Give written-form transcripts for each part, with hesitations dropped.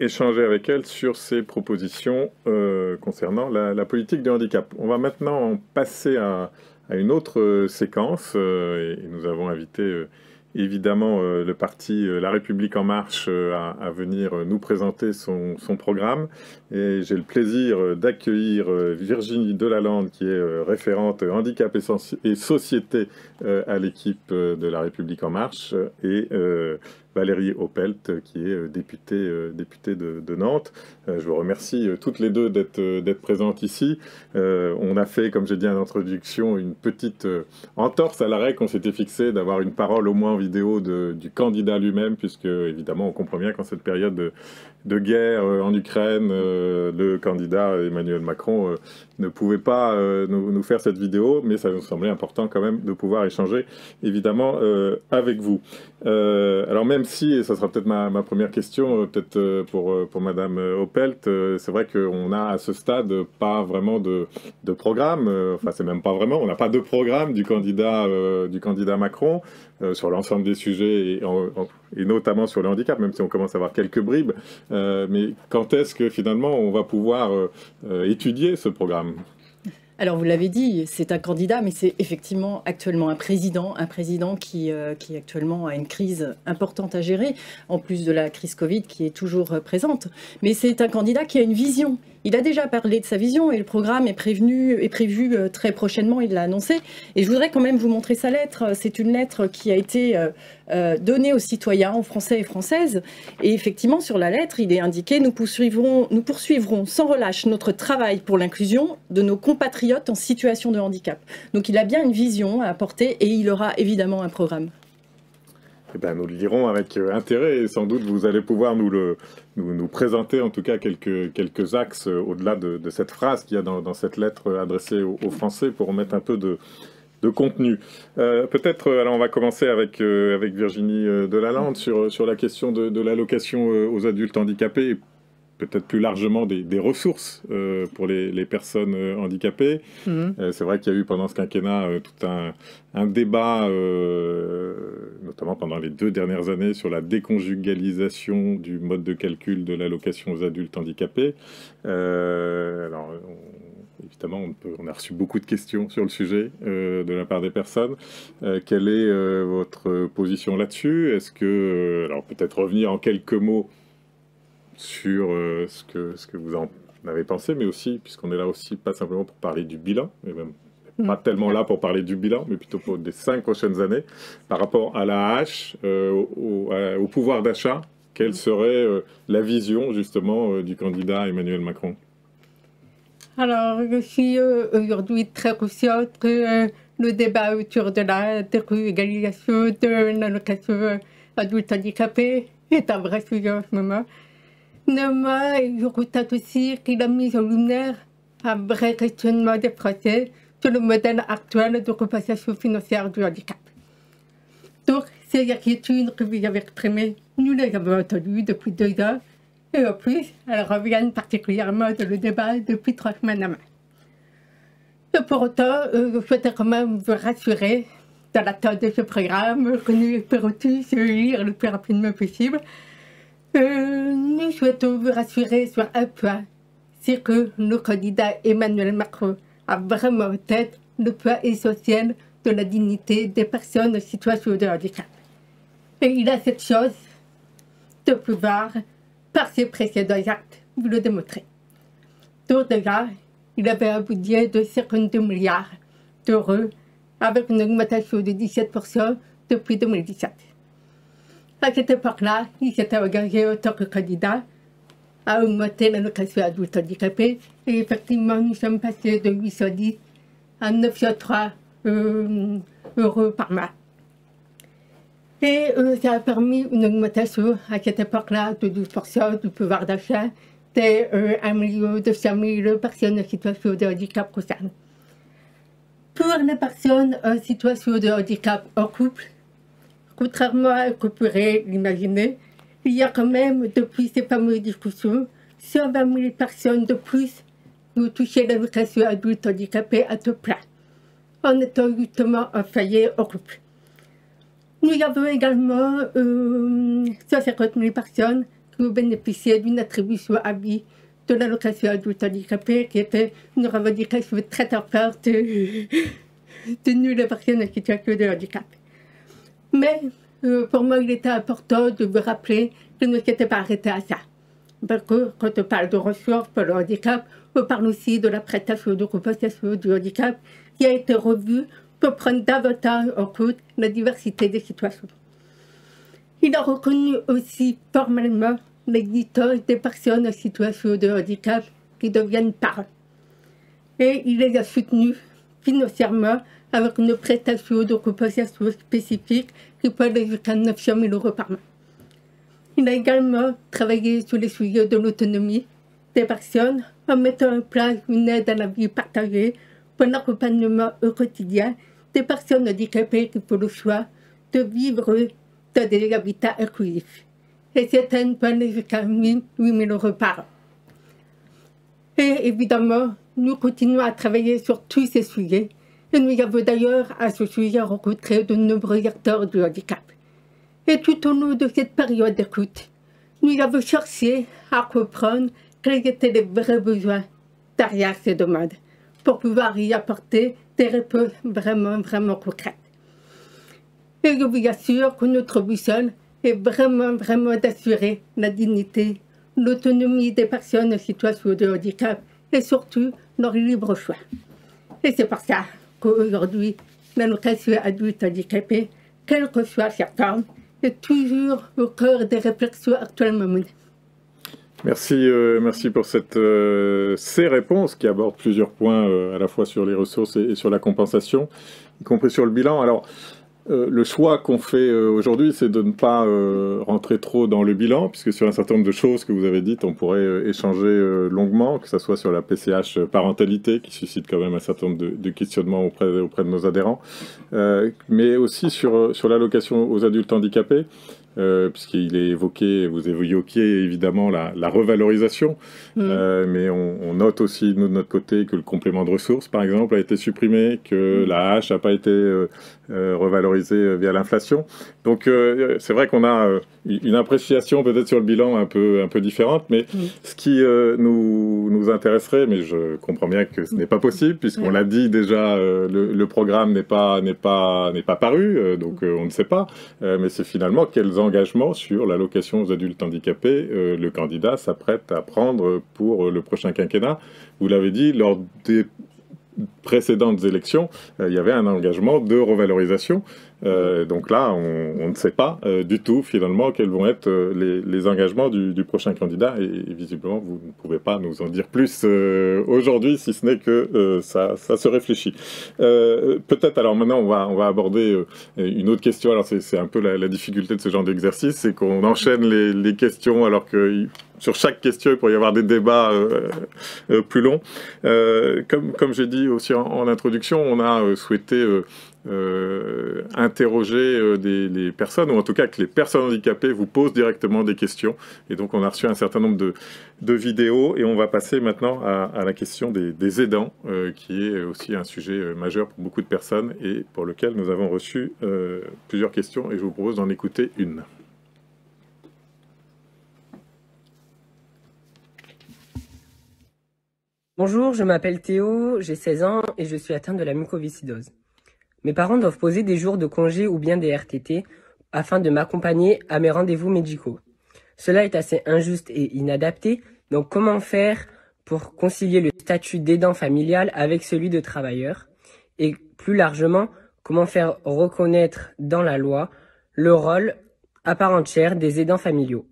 Échanger avec elle sur ses propositions concernant la politique du handicap. On va maintenant passer à une autre séquence et nous avons invité évidemment le parti La République En Marche à venir nous présenter son programme. Et j'ai le plaisir d'accueillir Virginie Delalande, qui est référente handicap et société à l'équipe de La République En Marche, et Valérie Opelt, qui est députée de Nantes. Je vous remercie toutes les deux d'être présentes ici. On a fait, comme j'ai dit en introduction, une petite entorse à la règle qu'on s'était fixé d'avoir une parole au moins en vidéo du candidat lui-même, puisque évidemment on comprend bien qu'en cette période de guerre en Ukraine, le candidat Emmanuel Macron ne pouvait pas nous faire cette vidéo, mais ça nous semblait important quand même de pouvoir échanger évidemment avec vous. Alors même si, et ça sera peut-être ma première question, peut-être pour Madame Opelt, c'est vrai qu'on a à ce stade pas vraiment de programme, enfin c'est même pas vraiment, on n'a pas de programme du candidat Macron sur l'ensemble des sujets et notamment sur le handicap, même si on commence à avoir quelques bribes. Mais quand est-ce que finalement on va pouvoir étudier ce programme ? Alors vous l'avez dit, c'est un candidat, mais c'est effectivement actuellement un président qui actuellement a une crise importante à gérer, en plus de la crise Covid qui est toujours présente. Mais c'est un candidat qui a une vision. Il a déjà parlé de sa vision et le programme est prévu très prochainement, il l'a annoncé. Et je voudrais quand même vous montrer sa lettre. C'est une lettre qui a été donnée aux citoyens, aux Français et Françaises. Et effectivement, sur la lettre, il est indiqué « Nous poursuivrons sans relâche notre travail pour l'inclusion de nos compatriotes en situation de handicap ». Donc il a bien une vision à apporter et il aura évidemment un programme. Eh bien, nous le lirons avec intérêt et sans doute vous allez pouvoir nous présenter en tout cas quelques axes au-delà de cette phrase qu'il y a dans cette lettre adressée aux Français pour remettre un peu de contenu. Peut-être, alors on va commencer avec Virginie Delalande sur la question de l'allocation aux adultes handicapés, et peut-être plus largement des ressources pour les personnes handicapées. C'est vrai qu'il y a eu pendant ce quinquennat tout un débat, notamment pendant les 2 dernières années, sur la déconjugalisation du mode de calcul de l'allocation aux adultes handicapés. Alors, évidemment, on a reçu beaucoup de questions sur le sujet de la part des personnes. Quelle est votre position là-dessus ? Est-ce que, alors peut-être revenir en quelques mots sur ce que vous en avez pensé, mais aussi, puisqu'on est là aussi pas simplement pour parler du bilan, et même pas tellement là pour parler du bilan, mais plutôt pour des 5 prochaines années, par rapport à l'AAH, au pouvoir d'achat, quelle serait la vision justement du candidat Emmanuel Macron ? Alors, je suis aujourd'hui très consciente que le débat autour de la déconjugalisation de l'allocation adulte handicapé est un vrai sujet en ce moment. Néanmoins, je constate aussi qu'il a mis en lumière un vrai questionnement des Français sur le modèle actuel de compensation financière du handicap. Donc, ces inquiétudes que vous avez exprimées, nous les avons entendues depuis 2 ans, et en plus, elles reviennent particulièrement dans le débat depuis 3 semaines à main. Et pour autant, je souhaitais quand même vous rassurer dans l'attente de ce programme que nous espérons tous lire le plus rapidement possible. Nous souhaitons vous rassurer sur un point, c'est que le candidat Emmanuel Macron a vraiment en tête le point essentiel de la dignité des personnes en situation de handicap. Et il a cette chance de pouvoir, par ses précédents actes, vous le démontrer. Donc déjà, il avait un budget de 52 milliards d'euros avec une augmentation de 17% depuis 2017. À cette époque-là, il s'était engagé en tant que candidat à augmenter l'allocation adulte handicapé. Et effectivement, nous sommes passés de 810 à 903 euros par mois. Et ça a permis une augmentation à cette époque-là de 12% du pouvoir d'achat des 1 200 000 personnes en situation de handicap concernées. Pour les personnes en situation de handicap en couple, contrairement à ce qu'on pourrait l'imaginer, il y a quand même, depuis ces fameuses discussions, 120 000 personnes de plus qui ont touché l'allocation adulte handicapé à temps plein, en étant justement en foyer en couple. Nous avons également 150 000 personnes pu bénéficier d'une attribution à vie de l'allocation adulte handicapé, qui était une revendication très forte de nous, les personnes en situation de handicap. Mais pour moi, il était important de vous rappeler que nous ne s'étions pas arrêtés à ça. Parce que quand on parle de ressources pour le handicap, on parle aussi de la prestation de compensation du handicap qui a été revue pour prendre davantage en compte la diversité des situations. Il a reconnu aussi formellement l'existence des personnes en situation de handicap qui deviennent parents. Et il les a soutenus financièrement avec une prestation de compensation spécifique qui peut aller jusqu'à 900 000 € par mois. Il a également travaillé sur les sujets de l'autonomie des personnes en mettant en place une aide à la vie partagée pour l'accompagnement au quotidien des personnes handicapées qui font le choix de vivre dans des habitats inclusifs. Et certaines peuvent aller jusqu'à 8 000 € par an. Et évidemment, nous continuons à travailler sur tous ces sujets. Et nous avons d'ailleurs à ce sujet rencontré de nombreux acteurs du handicap. Et tout au long de cette période d'écoute, nous avons cherché à comprendre quels étaient les vrais besoins derrière ces demandes pour pouvoir y apporter des réponses vraiment concrètes. Et je vous assure que notre boussole est vraiment d'assurer la dignité, l'autonomie des personnes en situation de handicap et surtout leur libre choix. Et c'est pour ça qu'aujourd'hui, l'allocation adulte handicapé, quelle que soit sa forme, est toujours au cœur des réflexions actuellement menées. Merci pour ces réponses qui abordent plusieurs points à la fois sur les ressources et sur la compensation, y compris sur le bilan. Alors, le choix qu'on fait aujourd'hui, c'est de ne pas rentrer trop dans le bilan, puisque sur un certain nombre de choses que vous avez dites, on pourrait échanger longuement, que ce soit sur la PCH parentalité, qui suscite quand même un certain nombre de questionnements auprès de nos adhérents, mais aussi sur l'allocation aux adultes handicapés, puisqu'il est évoqué, vous évoquiez évidemment la revalorisation, mais on note aussi, nous, de notre côté, que le complément de ressources, par exemple, a été supprimé, que la hache n'a pas été revalorisée via l'inflation. Donc, c'est vrai qu'on a une appréciation peut-être sur le bilan un peu différente, mais ce qui nous intéresserait, mais je comprends bien que ce n'est pas possible, puisqu'on l'a dit déjà, le programme n'est pas paru, donc on ne sait pas, mais c'est finalement quels engagements sur l'allocation aux adultes handicapés le candidat s'apprête à prendre pour le prochain quinquennat. Vous l'avez dit, lors des précédentes élections, il y avait un engagement de revalorisation. Donc là, on ne sait pas du tout, finalement, quels vont être les engagements du prochain candidat. Et visiblement, vous ne pouvez pas nous en dire plus aujourd'hui, si ce n'est que ça se réfléchit. Peut-être, alors maintenant, on va aborder une autre question. Alors, c'est un peu la difficulté de ce genre d'exercice, c'est qu'on enchaîne les questions, alors que sur chaque question, il pourrait y avoir des débats plus longs. Comme j'ai dit aussi en introduction, on a souhaité interroger les personnes, ou en tout cas que les personnes handicapées vous posent directement des questions. Et donc on a reçu un certain nombre de vidéos, et on va passer maintenant à la question des aidants, qui est aussi un sujet majeur pour beaucoup de personnes et pour lequel nous avons reçu plusieurs questions, et je vous propose d'en écouter une. Bonjour, je m'appelle Théo, j'ai 16 ans et je suis atteint de la mucoviscidose. Mes parents doivent poser des jours de congé ou bien des RTT afin de m'accompagner à mes rendez-vous médicaux. Cela est assez injuste et inadapté, donc comment faire pour concilier le statut d'aidant familial avec celui de travailleur? Et plus largement, comment faire reconnaître dans la loi le rôle à part entière des aidants familiaux?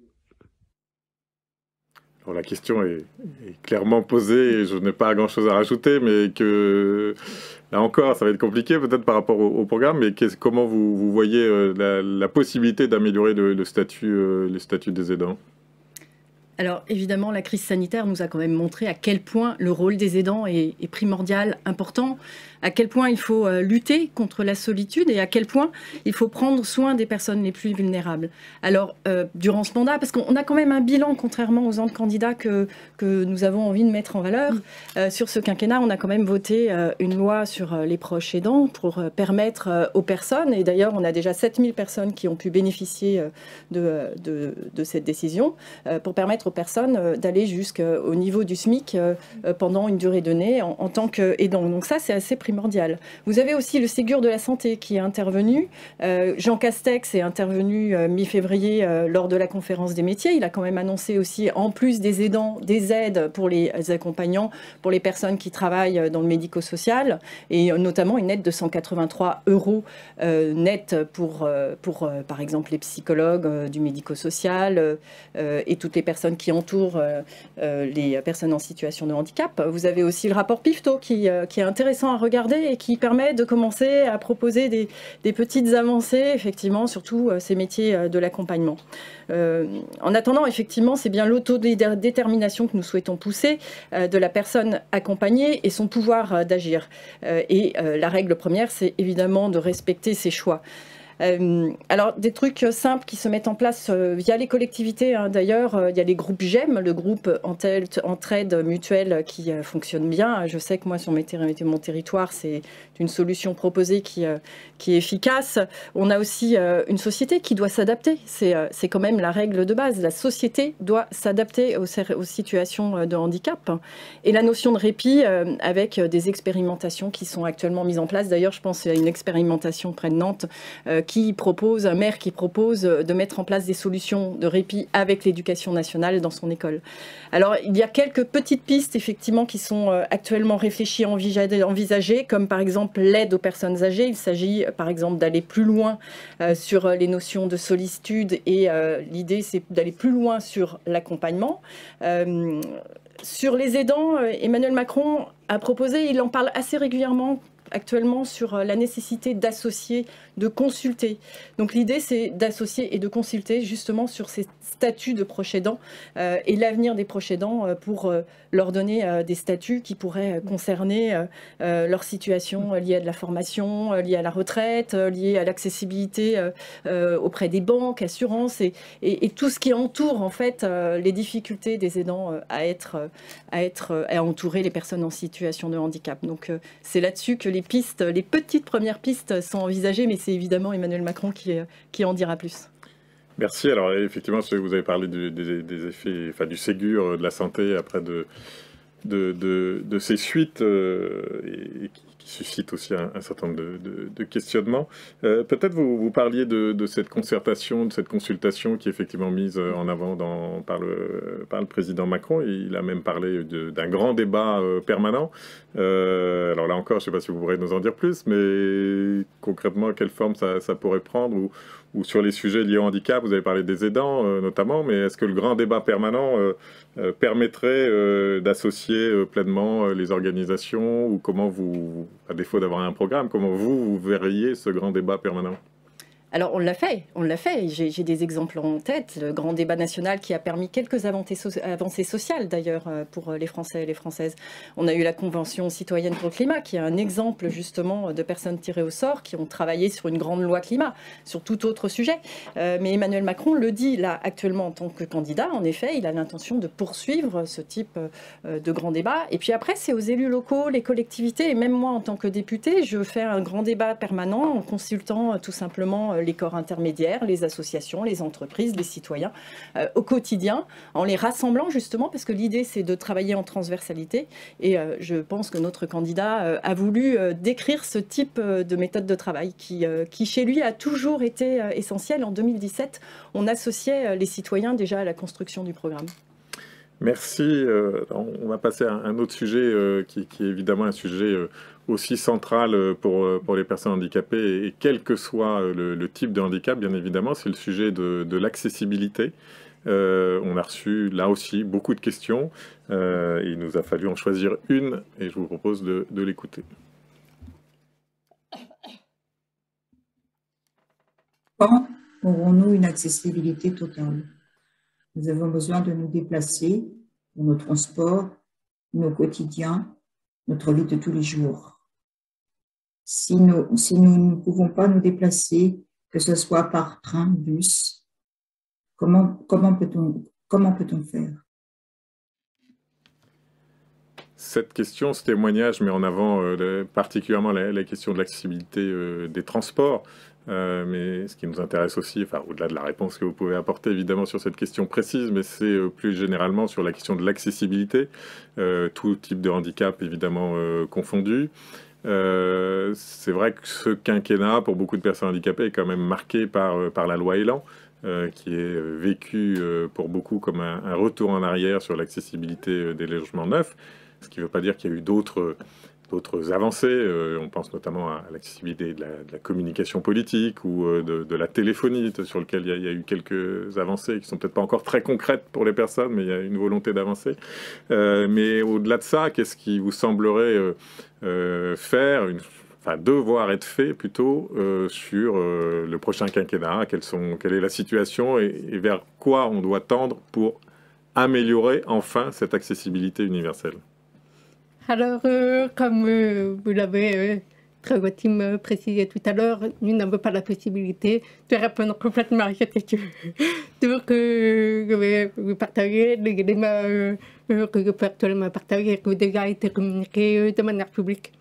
Alors, la question est clairement posée et je n'ai pas grand-chose à rajouter, mais que là encore, ça va être compliqué peut-être par rapport au programme, mais comment vous voyez la possibilité d'améliorer le statut des aidants? Alors évidemment, la crise sanitaire nous a quand même montré à quel point le rôle des aidants est primordial, important, à quel point il faut lutter contre la solitude et à quel point il faut prendre soin des personnes les plus vulnérables. Alors, durant ce mandat, parce qu'on a quand même un bilan, contrairement aux autres candidats que nous avons envie de mettre en valeur, sur ce quinquennat, on a quand même voté une loi sur les proches aidants pour permettre aux personnes, et d'ailleurs on a déjà 7000 personnes qui ont pu bénéficier de cette décision, pour permettre aux personnes d'aller jusqu'au niveau du SMIC pendant une durée donnée en tant qu'aidant. Donc ça, c'est assez primordial. Vous avez aussi le Ségur de la santé qui est intervenu. Jean Castex est intervenu mi-février lors de la conférence des métiers. Il a quand même annoncé aussi, en plus des aidants, des aides pour les accompagnants, pour les personnes qui travaillent dans le médico-social, et notamment une aide de 183 € net pour par exemple, les psychologues du médico-social et toutes les personnes qui entourent les personnes en situation de handicap. Vous avez aussi le rapport Pifto qui est intéressant à regarder et qui permet de commencer à proposer des petites avancées, effectivement, surtout ces métiers de l'accompagnement. En attendant, effectivement, c'est bien l'autodétermination que nous souhaitons pousser de la personne accompagnée et son pouvoir d'agir. Et la règle première, c'est évidemment de respecter ses choix. Alors, des trucs simples qui se mettent en place via les collectivités. D'ailleurs, il y a les groupes GEM, le groupe Entraide Mutuelle, qui fonctionne bien. Je sais que moi, sur mon territoire, c'est une solution proposée qui est efficace. On a aussi une société qui doit s'adapter. C'est quand même la règle de base. La société doit s'adapter aux situations de handicap. Et la notion de répit avec des expérimentations qui sont actuellement mises en place. D'ailleurs, je pense à une expérimentation près de Nantes un maire qui propose de mettre en place des solutions de répit avec l'éducation nationale dans son école. Alors, il y a quelques petites pistes, effectivement, qui sont actuellement réfléchies, envisagées, comme par exemple l'aide aux personnes âgées. Il s'agit, par exemple, d'aller plus loin sur les notions de solitude et l'idée, c'est d'aller plus loin sur l'accompagnement. Sur les aidants, Emmanuel Macron a proposé, il en parle assez régulièrement, actuellement, sur la nécessité d'associer, de consulter. Donc l'idée, c'est d'associer et de consulter justement sur ces statuts de proches aidants et l'avenir des proches aidants pour leur donner des statuts qui pourraient concerner leur situation liée à de la formation, liée à la retraite, liée à l'accessibilité auprès des banques, assurances et tout ce qui entoure en fait les difficultés des aidants à entourer les personnes en situation de handicap. Donc c'est là-dessus que les petites premières pistes sont envisagées, mais c'est évidemment Emmanuel Macron qui en dira plus. Merci. Alors effectivement, vous avez parlé des effets, enfin, du Ségur de la santé après de ces suites et qui suscitent aussi un certain nombre de questionnements. Peut-être vous parliez de cette concertation, de cette consultation qui est effectivement mise en avant par le président Macron. Il a même parlé d'un grand débat permanent. Alors là encore, je ne sais pas si vous pourrez nous en dire plus, mais concrètement, quelle forme ça pourrait prendre ou sur les sujets liés au handicap, vous avez parlé des aidants notamment, mais est-ce que le grand débat permanent permettrait d'associer pleinement les organisations ou comment à défaut d'avoir un programme, comment vous verriez ce grand débat permanent ? Alors on l'a fait. J'ai des exemples en tête. Le grand débat national qui a permis quelques avancées sociales d'ailleurs pour les Français et les Françaises. On a eu la Convention citoyenne pour le climat qui est un exemple justement de personnes tirées au sort qui ont travaillé sur une grande loi climat, sur tout autre sujet. Mais Emmanuel Macron le dit là actuellement en tant que candidat. En effet, il a l'intention de poursuivre ce type de grand débat. Et puis après, c'est aux élus locaux, les collectivités et même moi en tant que députée, je fais un grand débat permanent en consultant tout simplement les corps intermédiaires, les associations, les entreprises, les citoyens au quotidien, en les rassemblant justement, parce que l'idée c'est de travailler en transversalité et je pense que notre candidat a voulu décrire ce type de méthode de travail qui chez lui a toujours été essentiel. En 2017, on associait les citoyens déjà à la construction du programme. Merci. On va passer à un autre sujet qui est évidemment un sujet aussi central pour les personnes handicapées et quel que soit le type de handicap, bien évidemment, c'est le sujet de l'accessibilité. On a reçu là aussi beaucoup de questions. Il nous a fallu en choisir une et je vous propose de l'écouter. Quand aurons-nous une accessibilité totale ? Nous avons besoin de nous déplacer pour nos transports, nos quotidiens, notre vie de tous les jours. Si nous ne pouvons pas nous déplacer, que ce soit par train, bus, comment peut-on faire? Cette question, ce témoignage met en avant particulièrement la question de l'accessibilité des transports. Mais ce qui nous intéresse aussi, enfin, au-delà de la réponse que vous pouvez apporter évidemment sur cette question précise, mais c'est plus généralement sur la question de l'accessibilité, tout type de handicap évidemment confondu. C'est vrai que ce quinquennat, pour beaucoup de personnes handicapées, est quand même marqué par la loi Elan, qui est vécu pour beaucoup comme un retour en arrière sur l'accessibilité des logements neufs, ce qui ne veut pas dire qu'il y a eu d'autres avancées. On pense notamment à l'accessibilité de la communication politique ou de la téléphonie, sur lequel il y a eu quelques avancées qui ne sont peut-être pas encore très concrètes pour les personnes, mais il y a une volonté d'avancer. Mais au-delà de ça, qu'est-ce qui vous semblerait devoir être fait plutôt sur le prochain quinquennat? Quelle est la situation et vers quoi on doit tendre pour améliorer enfin cette accessibilité universelle? Alors, comme vous l'avez très gentillement précisé tout à l'heure, nous n'avons pas la possibilité de répondre complètement à cette question. Donc, je vais vous partager les éléments que je peux actuellement partager et qui ont déjà été communiqués de manière publique.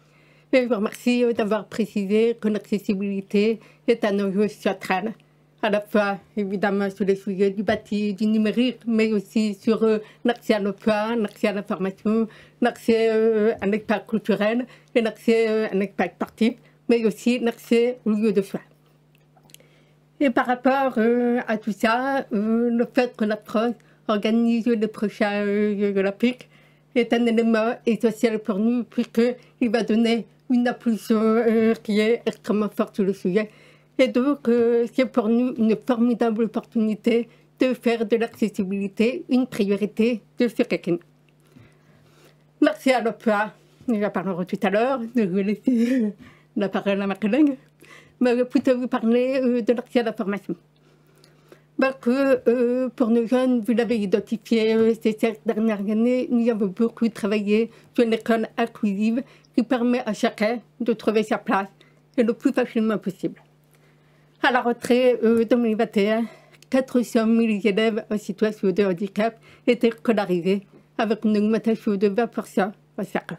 Et je vous remercie d'avoir précisé que l'accessibilité est un enjeu central, à la fois évidemment sur les sujets du bâti, du numérique, mais aussi sur l'accès à l'emploi, l'accès à l'information, l'accès à l'espace culturel et l'accès à l'espace sportif, mais aussi l'accès aux lieux de soins. Et par rapport à tout ça, le fait que la France organise les prochains Jeux olympiques est un élément essentiel pour nous, puisqu'il va donner une impulsion qui est extrêmement forte sur le sujet. Et donc, c'est pour nous une formidable opportunité de faire de l'accessibilité une priorité de ce quinquennat. L'accès à l'emploi, nous en parlerons tout à l'heure, je vais laisser la parole à ma collègue, mais je vais plutôt vous parler de l'accès à la formation. Parce que pour nos jeunes, vous l'avez identifié ces 7 dernières années, nous avons beaucoup travaillé sur l'école inclusive qui permet à chacun de trouver sa place et le plus facilement possible. À la rentrée 2021, 400 000 élèves en situation de handicap étaient scolarisés avec une augmentation de 20% en 5 ans.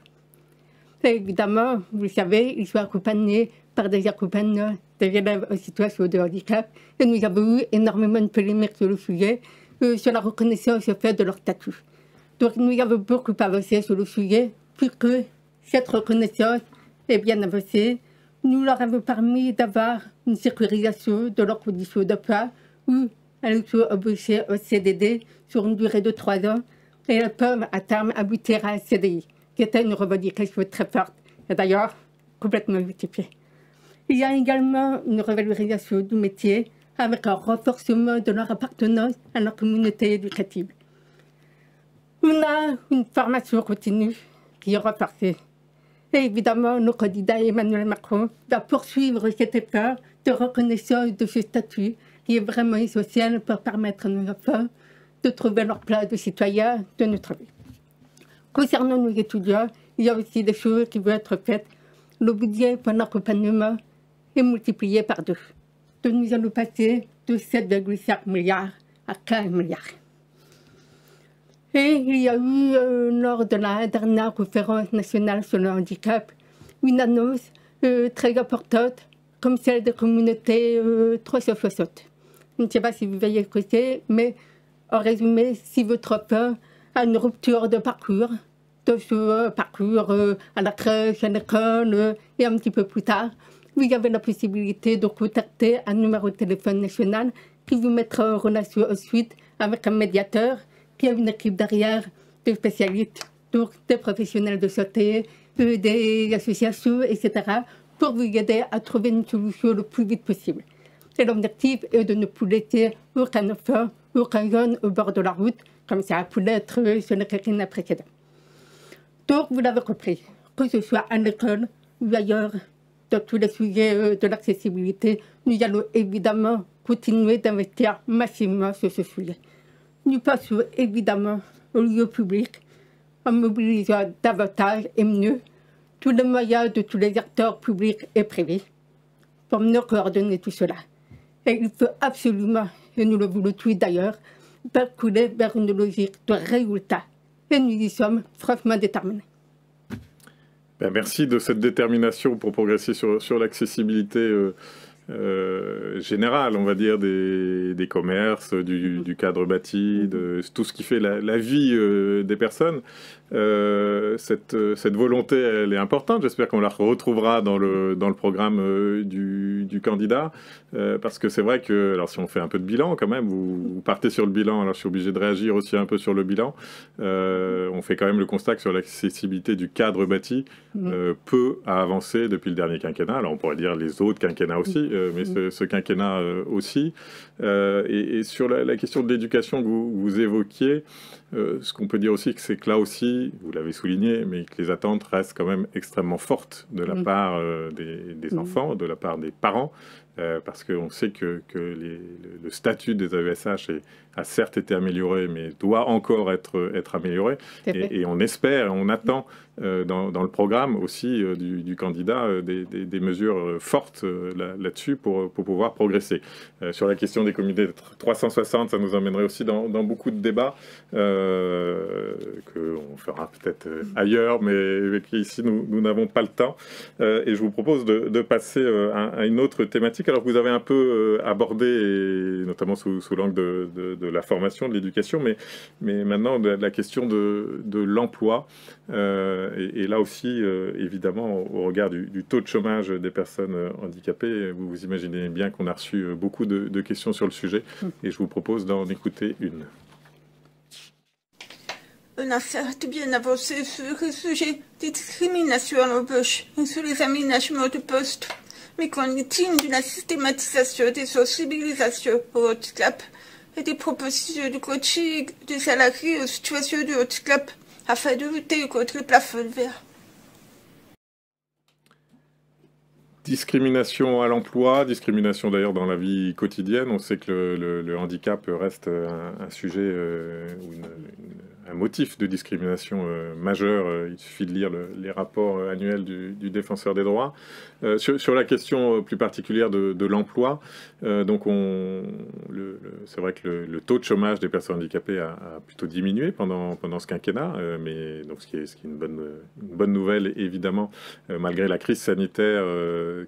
Et évidemment, vous le savez, ils sont accompagnés par des accompagnants des élèves en situation de handicap. Et nous avons eu énormément de polémiques sur le sujet, sur la reconnaissance faite de leur statut. Donc nous avons beaucoup avancé sur le sujet, puisque cette reconnaissance est bien avancée. Nous leur avons permis d'avoir une sécurisation de leurs conditions d'emploi où elles sont embauchées en CDD sur une durée de 3 ans et elles peuvent à terme aboutir à un CDI, qui était une revendication très forte et d'ailleurs complètement justifiée. Il y a également une revalorisation du métier avec un renforcement de leur appartenance à leur communauté éducative. On a une formation continue qui est renforcée. Et évidemment, le candidat Emmanuel Macron va poursuivre cet effort de reconnaissance de ce statut qui est vraiment essentiel pour permettre à nos enfants de trouver leur place de citoyen de notre vie. Concernant nos étudiants, il y a aussi des choses qui vont être faites. Le budget pour l'accompagnement est multiplié par 2. Donc nous allons passer de 7,5 milliards à 15 milliards. Et il y a eu, lors de la dernière conférence nationale sur le handicap, une annonce très importante, comme celle des communautés 360. Je ne sais pas si vous voyez ce que c'est, mais en résumé, si votre enfant a une rupture de parcours, à la crèche, à l'école et un petit peu plus tard, vous avez la possibilité de contacter un numéro de téléphone national qui vous mettra en relation ensuite avec un médiateur qui a une équipe derrière de spécialistes, donc des professionnels de santé, des associations, etc., pour vous aider à trouver une solution le plus vite possible. Et l'objectif est de ne plus laisser aucun enfant, aucun jeune au bord de la route, comme ça a pu l'être sur le quinquennat précédent. Donc, vous l'avez compris, que ce soit à l'école ou ailleurs, dans tous les sujets de l'accessibilité, nous allons évidemment continuer d'investir massivement sur ce sujet. Nous passons évidemment au lieu public en mobilisant davantage et mieux tous les moyens de tous les acteurs publics et privés pour mieux coordonner tout cela. Et il faut absolument, et nous le voulons tous d'ailleurs, basculer vers une logique de résultat. Et nous y sommes franchement déterminés. Ben, merci de cette détermination pour progresser sur l'accessibilité générale, on va dire, des commerces, du cadre bâti, de tout ce qui fait la vie des personnes. Cette volonté, elle est importante. J'espère qu'on la retrouvera dans le programme du candidat, parce que c'est vrai que, alors si on fait un peu de bilan quand même, vous partez sur le bilan, alors je suis obligé de réagir aussi un peu sur le bilan. On fait quand même le constat que sur l'accessibilité du cadre bâti, peu a avancé depuis le dernier quinquennat. Alors on pourrait dire les autres quinquennats aussi, mais ce quinquennat aussi. Et sur la question de l'éducation que vous évoquiez, ce qu'on peut dire aussi, c'est que là aussi, vous l'avez souligné, mais que les attentes restent quand même extrêmement fortes de la part des enfants, de la part des parents, parce qu'on sait que le statut des AESH a certes été amélioré, mais doit encore être amélioré. Et on espère, on attend dans le programme aussi du candidat des mesures fortes là-dessus pour pouvoir progresser. Sur la question des comités 360, ça nous emmènerait aussi dans beaucoup de débats qu'on fera peut-être ailleurs, mais qu'ici nous n'avons pas le temps. Et je vous propose de passer à une autre thématique. Alors que vous avez un peu abordé, et notamment sous l'angle de la formation, de l'éducation, mais maintenant de la question de l'emploi. Et là aussi, évidemment, au regard du taux de chômage des personnes handicapées, vous imaginez bien qu'on a reçu beaucoup de questions sur le sujet, et je vous propose d'en écouter une. On a certes bien avancé sur le sujet des discriminations à l'embauche et sur les aménagements de postes, mais qu'en est-il de la systématisation des sensibilisations au handicap et des propositions de coaching des salariés aux situations de handicap afin de lutter contre le plafond de verre? Discrimination à l'emploi, discrimination d'ailleurs dans la vie quotidienne. On sait que le handicap reste un sujet ou un motif de discrimination majeur. Il suffit de lire les rapports annuels du Défenseur des droits. Sur la question plus particulière de l'emploi, donc c'est vrai que le taux de chômage des personnes handicapées a plutôt diminué pendant ce quinquennat, mais donc ce qui est une bonne nouvelle évidemment, malgré la crise sanitaire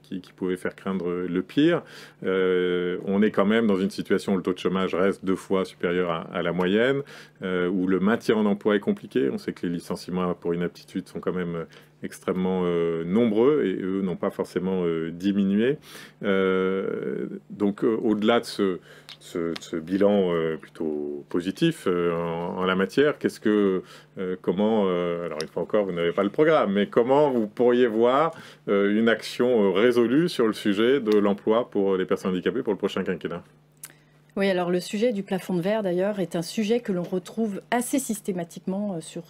qui pouvait faire craindre le pire. On est quand même dans une situation où le taux de chômage reste 2 fois supérieur à la moyenne, où le maintien en emploi est compliqué. On sait que les licenciements pour inaptitude sont quand même extrêmement nombreux et eux n'ont pas forcément diminué. Donc au-delà de ce bilan plutôt positif en la matière, comment, alors une fois encore vous n'avez pas le programme, mais comment vous pourriez voir une action résolue sur le sujet de l'emploi pour les personnes handicapées pour le prochain quinquennat? Oui, alors le sujet du plafond de verre d'ailleurs est un sujet que l'on retrouve assez systématiquement sur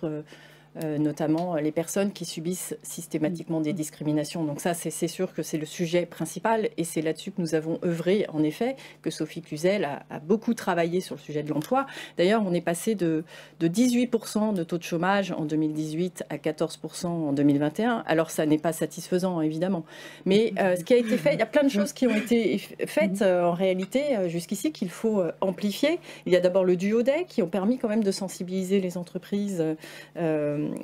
notamment les personnes qui subissent systématiquement des discriminations. Donc ça, c'est sûr que c'est le sujet principal et c'est là-dessus que nous avons œuvré, en effet, que Sophie Cluzel a beaucoup travaillé sur le sujet de l'emploi. D'ailleurs, on est passé de 18% de taux de chômage en 2018 à 14% en 2021. Alors, ça n'est pas satisfaisant, évidemment. Mais ce qui a été fait, il y a plein de choses qui ont été faites en réalité jusqu'ici qu'il faut amplifier. Il y a d'abord le duodé qui ont permis quand même de sensibiliser les entreprises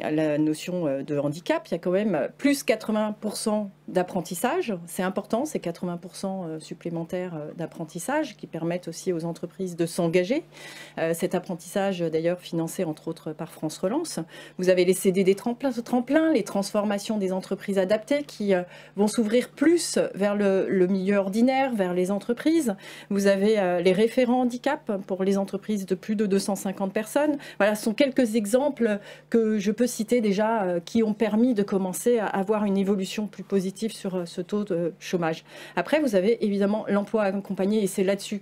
à la notion de handicap. Il y a quand même plus 80% d'apprentissage. C'est important, c'est 80% supplémentaires d'apprentissage qui permettent aussi aux entreprises de s'engager. Cet apprentissage, d'ailleurs, financé entre autres par France Relance. Vous avez les CDD tremplins, les transformations des entreprises adaptées qui vont s'ouvrir plus vers le milieu ordinaire, vers les entreprises. Vous avez les référents handicap pour les entreprises de plus de 250 personnes. Voilà, ce sont quelques exemples que je peux citer déjà qui ont permis de commencer à avoir une évolution plus positive sur ce taux de chômage. Après, vous avez évidemment l'emploi accompagné, et c'est là-dessus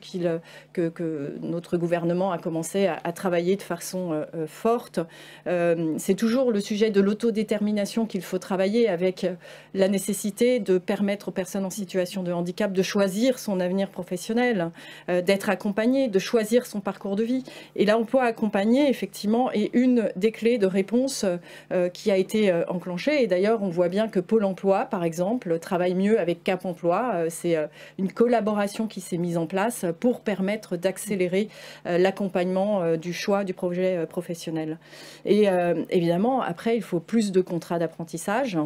que notre gouvernement a commencé à travailler de façon forte. C'est toujours le sujet de l'autodétermination qu'il faut travailler, avec la nécessité de permettre aux personnes en situation de handicap de choisir son avenir professionnel, d'être accompagnées, de choisir son parcours de vie. Et l'emploi accompagné, effectivement, est une des clés de réponse qui a été enclenchée. Et d'ailleurs, on voit bien que Pôle emploi, par exemple, travaille mieux avec Cap emploi. C'est une collaboration qui s'est mise en place pour permettre d'accélérer l'accompagnement du choix du projet professionnel. Et évidemment, après, il faut plus de contrats d'apprentissage.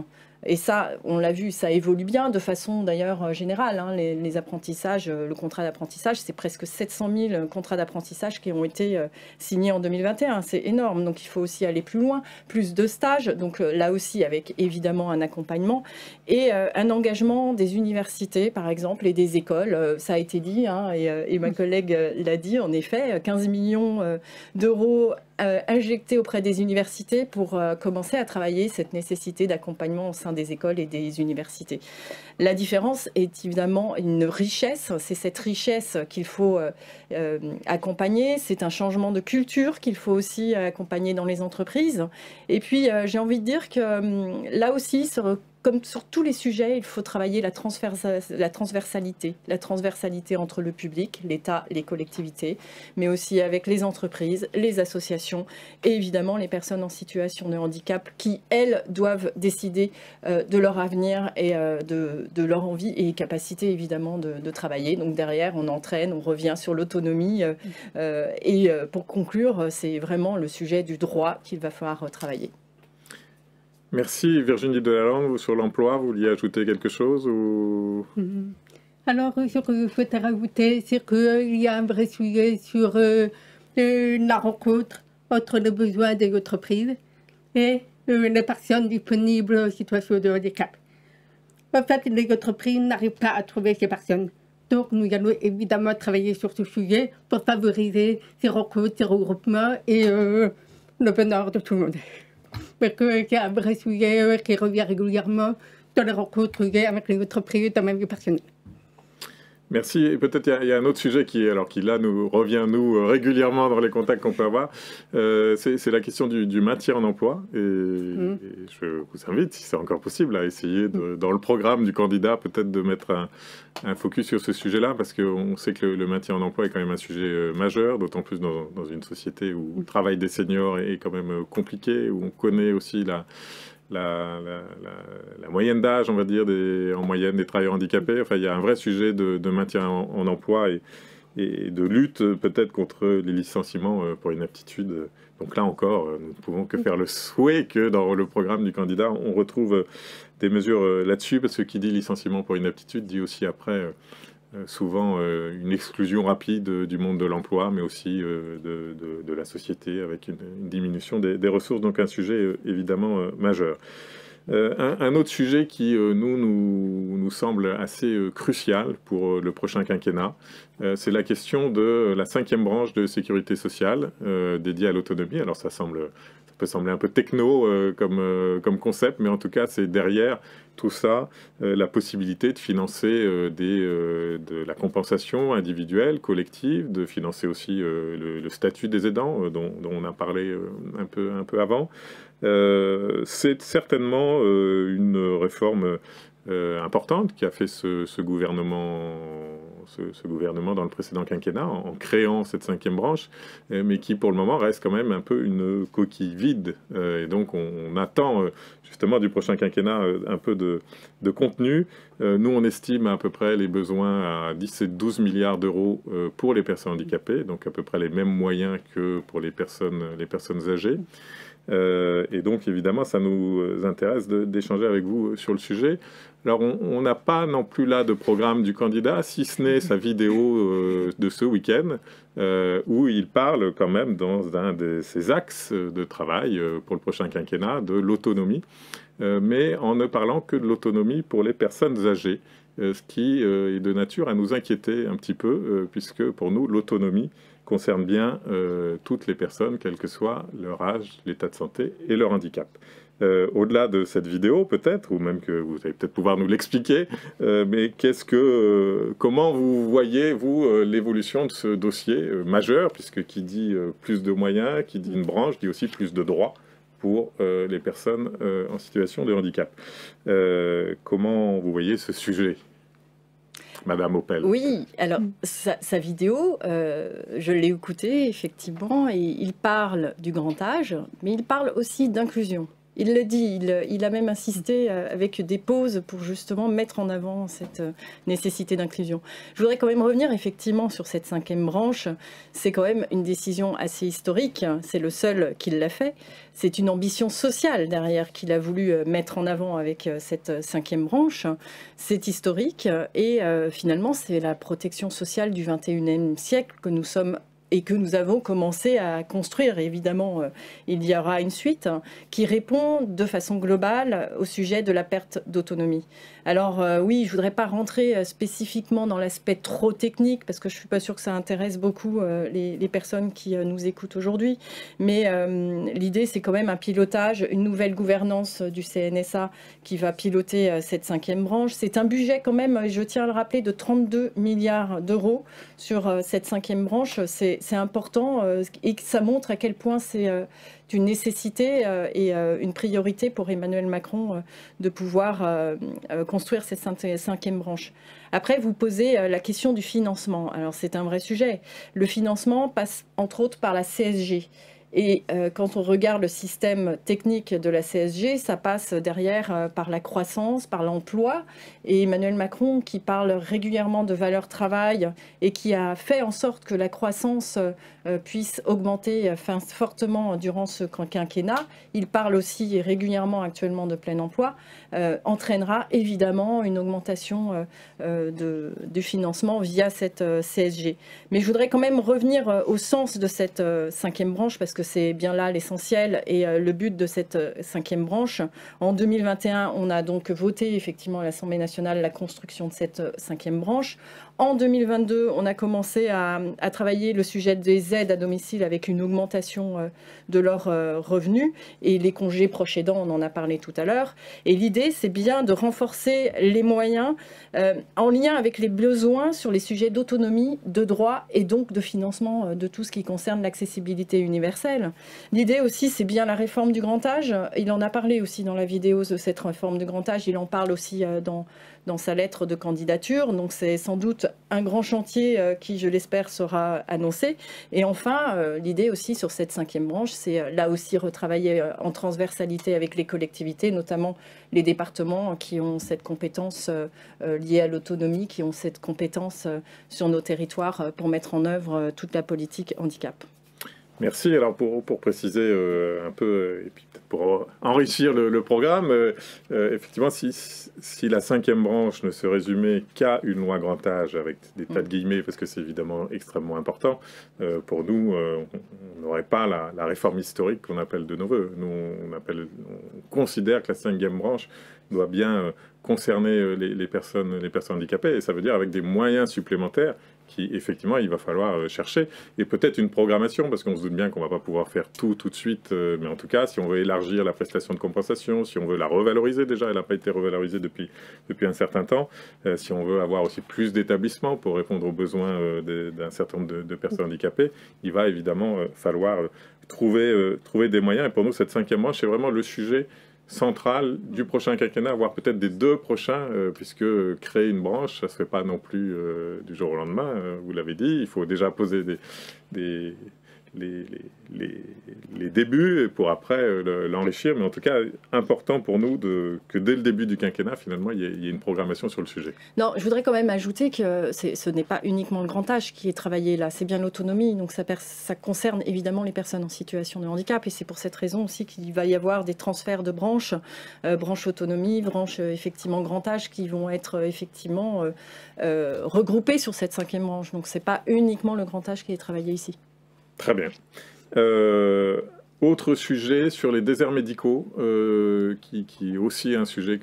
Et ça, on l'a vu, ça évolue bien de façon d'ailleurs générale. Hein, les apprentissages, le contrat d'apprentissage, c'est presque 700 000 contrats d'apprentissage qui ont été signés en 2021. C'est énorme. Donc il faut aussi aller plus loin, plus de stages. Donc là aussi, avec évidemment un accompagnement et un engagement des universités, par exemple, et des écoles. Ça a été dit, hein, et ma collègue l'a dit, en effet, 15 millions d'euros injectés auprès des universités pour commencer à travailler cette nécessité d'accompagnement au sein des écoles et des universités. La différence est évidemment une richesse, c'est cette richesse qu'il faut accompagner, c'est un changement de culture qu'il faut aussi accompagner dans les entreprises. Et puis j'ai envie de dire que là aussi, comme sur tous les sujets, il faut travailler la transversalité entre le public, l'État, les collectivités, mais aussi avec les entreprises, les associations et évidemment les personnes en situation de handicap qui, elles, doivent décider de leur avenir et de leur envie et capacité évidemment de travailler. Donc derrière, on entraîne, on revient sur l'autonomie et pour conclure, c'est vraiment le sujet du droit qu'il va falloir travailler. Merci Virginie Delalande. Sur l'emploi, vous vouliez ajouter quelque chose ou... Alors, ce que je souhaitais rajouter, c'est qu'il y a un vrai sujet sur la rencontre entre les besoins des entreprises et les personnes disponibles en situation de handicap. En fait, les entreprises n'arrivent pas à trouver ces personnes. Donc, nous allons évidemment travailler sur ce sujet pour favoriser ces rencontres, ces regroupements et le bonheur de tout le monde. Mais qu'il y a un vrai sujet qui revient régulièrement dans les rencontres avec les entreprises dans ma vie personnelle. Merci. Et peut-être il y a un autre sujet qui là nous revient régulièrement dans les contacts qu'on peut avoir. C'est la question du maintien en emploi. Et je vous invite, si c'est encore possible, à essayer dans le programme du candidat peut-être de mettre un focus sur ce sujet-là, parce qu'on sait que le maintien en emploi est quand même un sujet majeur, d'autant plus dans une société où le travail des seniors est quand même compliqué, où on connaît aussi la moyenne d'âge, on va dire, en moyenne des travailleurs handicapés. Enfin, il y a un vrai sujet de maintien en emploi et de lutte peut-être contre les licenciements pour inaptitude. Donc là encore, nous ne pouvons que faire le souhait que dans le programme du candidat, on retrouve des mesures là-dessus, parce que qui dit licenciement pour inaptitude dit aussi après souvent une exclusion rapide du monde de l'emploi, mais aussi de la société, avec une diminution des ressources, donc un sujet évidemment majeur. Un autre sujet qui nous semble assez crucial pour le prochain quinquennat, c'est la question de la 5e branche de sécurité sociale dédiée à l'autonomie. Alors ça peut sembler un peu techno comme concept, mais en tout cas, c'est derrière tout ça la possibilité de financer de la compensation individuelle, collective, de financer aussi le statut des aidants, dont on a parlé un peu avant. C'est certainement une réforme importante qui a fait ce gouvernement dans le précédent quinquennat en créant cette 5e branche, mais qui pour le moment reste quand même un peu une coquille vide. Et donc on attend justement du prochain quinquennat un peu de contenu. Nous on estime à peu près les besoins à 10 et 12 milliards d'euros pour les personnes handicapées, donc à peu près les mêmes moyens que pour les personnes âgées. Et donc évidemment ça nous intéresse d'échanger avec vous sur le sujet. Alors on n'a pas non plus là de programme du candidat, si ce n'est sa vidéo de ce week-end où il parle quand même dans un de ses axes de travail pour le prochain quinquennat de l'autonomie, mais en ne parlant que de l'autonomie pour les personnes âgées, ce qui est de nature à nous inquiéter un petit peu, puisque pour nous l'autonomie concerne bien toutes les personnes, quel que soit leur âge, l'état de santé et leur handicap. Au-delà de cette vidéo peut-être, ou même que vous allez peut-être pouvoir nous l'expliquer, mais comment vous voyez, vous, l'évolution de ce dossier majeur, puisque qui dit plus de moyens, qui dit une branche, dit aussi plus de droits pour les personnes en situation de handicap. Comment vous voyez ce sujet, Madame Opel? Oui, alors sa vidéo, je l'ai écoutée effectivement, et il parle du grand âge, mais il parle aussi d'inclusion. Il le dit, il a même insisté avec des pauses pour justement mettre en avant cette nécessité d'inclusion. Je voudrais quand même revenir effectivement sur cette 5e branche. C'est quand même une décision assez historique, c'est le seul qui l'a fait. C'est une ambition sociale derrière qu'il a voulu mettre en avant avec cette 5e branche. C'est historique et finalement c'est la protection sociale du 21e siècle que nous sommes et que nous avons commencé à construire. Évidemment, il y aura une suite qui répond de façon globale au sujet de la perte d'autonomie. Alors oui, je ne voudrais pas rentrer spécifiquement dans l'aspect trop technique, parce que je ne suis pas sûre que ça intéresse beaucoup les personnes qui nous écoutent aujourd'hui. Mais l'idée, c'est quand même un pilotage, une nouvelle gouvernance du CNSA qui va piloter cette 5e branche. C'est un budget quand même, je tiens à le rappeler, de 32 milliards d'euros sur cette 5e branche. C'est important et ça montre à quel point c'est une nécessité et une priorité pour Emmanuel Macron de pouvoir construire cette 5e branche. Après, vous posez la question du financement. Alors, c'est un vrai sujet. Le financement passe entre autres par la CSG. Et quand on regarde le système technique de la CSG, ça passe derrière par la croissance, par l'emploi. Et Emmanuel Macron, qui parle régulièrement de valeur travail et qui a fait en sorte que la croissance puisse augmenter fortement durant ce quinquennat, il parle aussi régulièrement actuellement de plein emploi, entraînera évidemment une augmentation du financement via cette CSG. Mais je voudrais quand même revenir au sens de cette 5e branche, parce que c'est bien là l'essentiel et le but de cette 5e branche. En 2021, on a donc voté effectivement à l'Assemblée nationale la construction de cette 5e branche. En 2022, on a commencé à travailler le sujet des aides à domicile avec une augmentation de leurs revenus et les congés proches aidants, on en a parlé tout à l'heure. Et l'idée, c'est bien de renforcer les moyens en lien avec les besoins sur les sujets d'autonomie, de droit et donc de financement de tout ce qui concerne l'accessibilité universelle. L'idée aussi, c'est bien la réforme du grand âge. Il en a parlé aussi dans la vidéo de cette réforme du grand âge. Il en parle aussi dans sa lettre de candidature. Donc c'est sans doute un grand chantier qui, je l'espère, sera annoncé. Et enfin, l'idée aussi sur cette 5e branche, c'est là aussi retravailler en transversalité avec les collectivités, notamment les départements qui ont cette compétence liée à l'autonomie, qui ont cette compétence sur nos territoires pour mettre en œuvre toute la politique handicap. Merci. Alors pour préciser un peu, et puis peut-être pour enrichir le programme, effectivement, si la 5e branche ne se résumait qu'à une loi grand âge, avec des tas de guillemets, parce que c'est évidemment extrêmement important, pour nous, on n'aurait pas la réforme historique qu'on appelle de nos voeux. Nous, on considère que la 5e branche doit bien concerner les personnes handicapées, et ça veut dire avec des moyens supplémentaires qui, effectivement, il va falloir chercher, et peut-être une programmation, parce qu'on se doute bien qu'on ne va pas pouvoir faire tout de suite, mais en tout cas, si on veut élargir la prestation de compensation, si on veut la revaloriser, déjà, elle n'a pas été revalorisée depuis un certain temps, si on veut avoir aussi plus d'établissements pour répondre aux besoins d'un certain nombre de personnes handicapées, il va évidemment falloir trouver des moyens, et pour nous, cette 5e branche, c'est vraiment le sujet centrale du prochain quinquennat, voire peut-être des 2 prochains, puisque créer une branche, ça ne se fait pas non plus du jour au lendemain, vous l'avez dit, il faut déjà poser les débuts pour après l'enrichir, mais en tout cas, important pour nous que dès le début du quinquennat, finalement, il y ait une programmation sur le sujet. Non, je voudrais quand même ajouter que ce n'est pas uniquement le grand âge qui est travaillé là, c'est bien l'autonomie, donc ça concerne évidemment les personnes en situation de handicap, et c'est pour cette raison aussi qu'il va y avoir des transferts de branches, branche autonomie, branche effectivement grand âge, qui vont être effectivement regroupées sur cette 5e branche, donc c'est pas uniquement le grand âge qui est travaillé ici. Très bien. Autre sujet sur les déserts médicaux, qui est aussi un sujet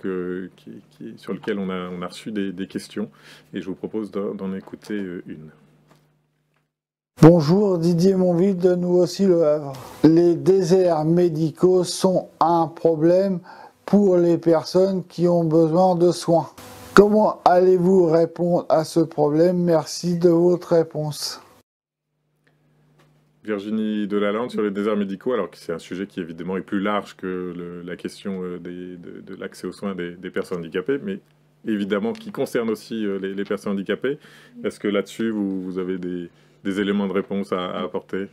sur lequel on a reçu des questions, et je vous propose d'en écouter une. Bonjour, Didier Monville de Nous aussi le Havre. Les déserts médicaux sont un problème pour les personnes qui ont besoin de soins. Comment allez-vous répondre à ce problème? Merci de votre réponse. Virginie Delalande sur les déserts médicaux, alors que c'est un sujet qui évidemment est plus large que la question de l'accès aux soins des personnes handicapées, mais évidemment qui concerne aussi les personnes handicapées. Est-ce que là-dessus, vous avez des éléments de réponse à apporter?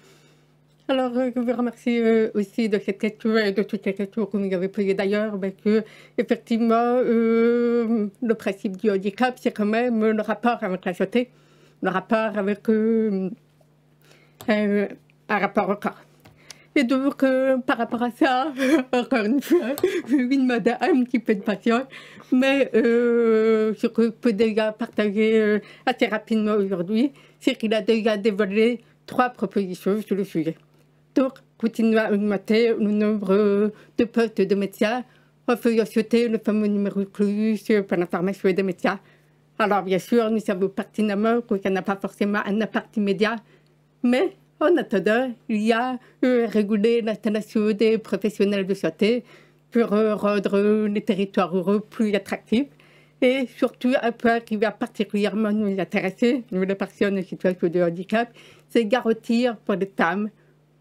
Alors, je vous remercie aussi de cette question et de toutes les questions que vous avez posées d'ailleurs, parce que, effectivement, le principe du handicap, c'est quand même le rapport avec la santé, le rapport avec un rapport au corps. Et donc, par rapport à ça, encore une fois, je vais demander un petit peu de patience, mais ce que je peux déjà partager assez rapidement aujourd'hui, c'est qu'il a déjà dévoilé 3 propositions sur le sujet. Donc, continuer à augmenter le nombre de postes de médecins, en faisant sauter le fameux numéro plus pour la formation des médecins. Alors, bien sûr, nous savons pertinemment que ça n'a pas forcément un impact immédiat, mais en attendant, il y a réguler l'installation des professionnels de santé pour rendre les territoires ruraux plus attractifs. Et surtout, un point qui va particulièrement nous intéresser, nous les personnes en situation de handicap, c'est garantir pour les femmes,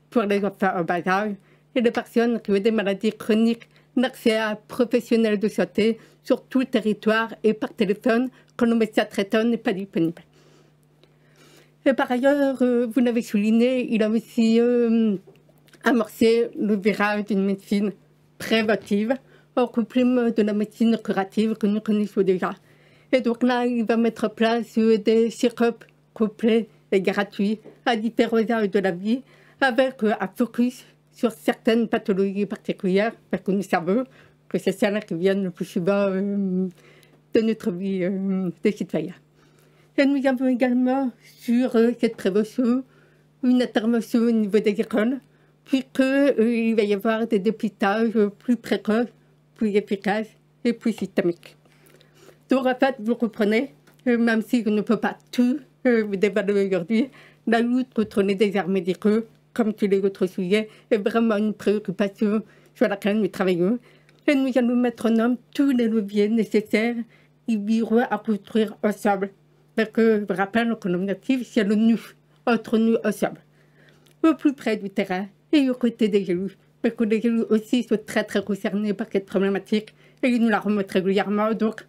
pour les enfants en bas âge et les personnes qui ont des maladies chroniques l'accès à un professionnel de santé sur tout le territoire et par téléphone quand le médecin traitant n'est pas disponible. Et par ailleurs, vous l'avez souligné, il a aussi amorcé le virage d'une médecine préventive en complément de la médecine curative que nous connaissons déjà. Et donc là, il va mettre en place des check-ups complets et gratuits à différents âges de la vie, avec un focus sur certaines pathologies particulières, parce que nous savons que c'est celles qui viennent le plus souvent de notre vie des citoyens. Et nous avons également sur cette prévention une intervention au niveau des écoles, puisqu'il va y avoir des dépistages plus précoces, plus efficaces et plus systémiques. Donc en fait, vous comprenez, même si je ne peux pas tout vous dévoiler aujourd'hui, la lutte contre les déserts médicaux, comme tous les autres sujets, est vraiment une préoccupation sur laquelle nous travaillons. Et nous allons mettre en œuvre tous les leviers nécessaires qui viront à construire ensemble. Parce que je rappelle que l'objectif, c'est le nous, entre nous ensemble, au plus près du terrain et aux côtés des élus. Parce que les élus aussi sont très très concernés par cette problématique et ils nous la remettent régulièrement. Donc,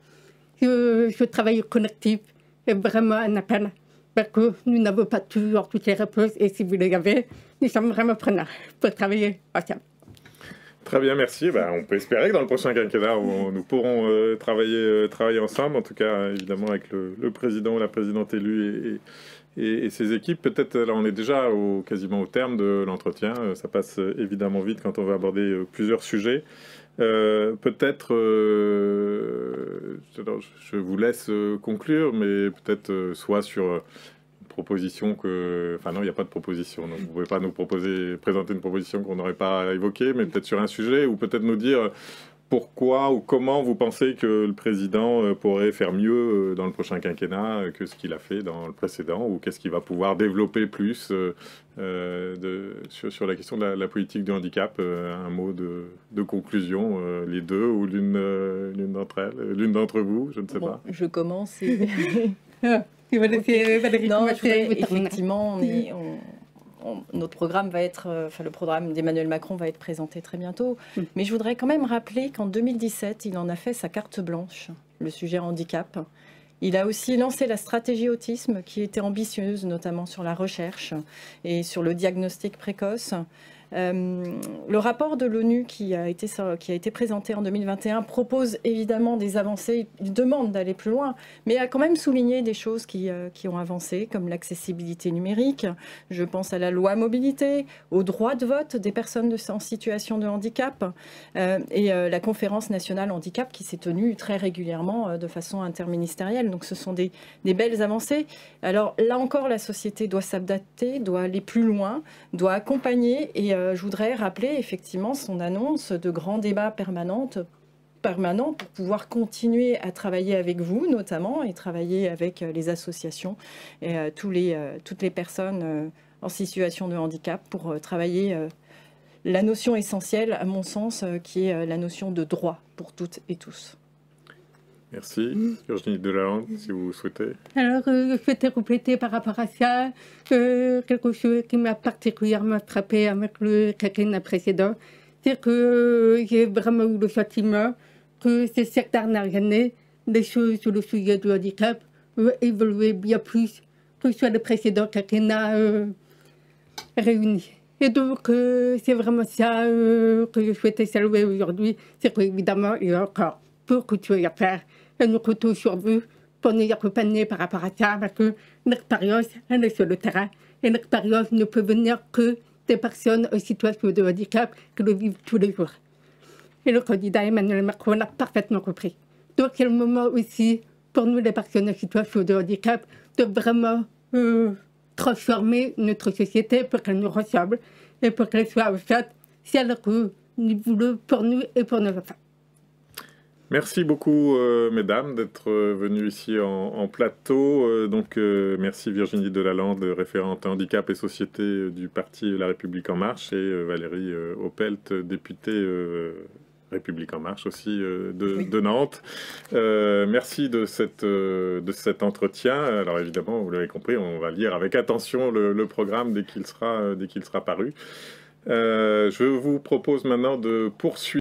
ce travail collectif est vraiment un appel. Parce que nous n'avons pas toujours toutes les réponses et si vous les avez, nous sommes vraiment preneurs pour travailler ensemble. Très bien, merci. On peut espérer que dans le prochain quinquennat, nous pourrons travailler ensemble, en tout cas évidemment avec le président ou la présidente élue et ses équipes. Peut-être là on est déjà quasiment au terme de l'entretien. Ça passe évidemment vite quand on va aborder plusieurs sujets. Peut-être, je vous laisse conclure, mais peut-être soit sur une proposition enfin non, il n'y a pas de proposition, donc vous ne pouvez pas nous présenter une proposition qu'on n'aurait pas évoquée, mais peut-être sur un sujet, ou peut-être nous dire pourquoi ou comment vous pensez que le président pourrait faire mieux dans le prochain quinquennat que ce qu'il a fait dans le précédent, ou qu'est-ce qu'il va pouvoir développer plus sur la question de la politique du handicap. Un mot de conclusion, les deux, ou l'une d'entre vous, je ne sais pas. Je commence. Et... Non, effectivement, notre programme va être, le programme d'Emmanuel Macron va être présenté très bientôt. Mais je voudrais quand même rappeler qu'en 2017, il en a fait sa carte blanche, le sujet handicap. Il a aussi lancé la stratégie autisme, qui était ambitieuse, notamment sur la recherche et sur le diagnostic précoce. Le rapport de l'ONU qui a été présenté en 2021 propose évidemment des avancées, il demande d'aller plus loin, mais a quand même souligné des choses qui ont avancé, comme l'accessibilité numérique. Je pense à la loi mobilité, au droit de vote des personnes en situation de handicap et la conférence nationale handicap qui s'est tenue très régulièrement de façon interministérielle. Donc ce sont des belles avancées. Alors là encore, la société doit s'adapter, doit aller plus loin, doit accompagner et je voudrais rappeler effectivement son annonce de grands débats permanents pour pouvoir continuer à travailler avec vous notamment et travailler avec les associations et toutes les personnes en situation de handicap pour travailler la notion essentielle, à mon sens, qui est la notion de droit pour toutes et tous. Merci. Virginie Delalande, si vous souhaitez. Alors, je souhaitais compléter par rapport à ça quelque chose qui m'a particulièrement frappé avec le quinquennat précédent. C'est que j'ai vraiment eu le sentiment que ces secteurs dernières, les choses sur le sujet du handicap évoluaient bien plus que sur les précédents quinquennats réunis. Et donc, c'est vraiment ça que je souhaitais saluer aujourd'hui. C'est qu'évidemment, il y a encore beaucoup de choses à faire. Et nous comptons sur vous pour nous accompagner par rapport à ça, parce que l'expérience, elle est sur le terrain. Et l'expérience ne peut venir que des personnes en situation de handicap qui le vivent tous les jours. Et le candidat Emmanuel Macron l'a parfaitement compris. Donc, c'est le moment aussi, pour nous, les personnes en situation de handicap, de vraiment transformer notre société pour qu'elle nous ressemble et pour qu'elle soit, en fait, celle que nous voulons pour nous et pour nos enfants. Merci beaucoup, mesdames, d'être venues ici en plateau. Merci Virginie Delalande, référente handicap et société du parti La République En Marche, et Valérie Opelt, députée République En Marche aussi de Nantes. Merci de cet entretien. Alors évidemment, vous l'avez compris, on va lire avec attention le programme dès qu'il sera paru. Je vous propose maintenant de poursuivre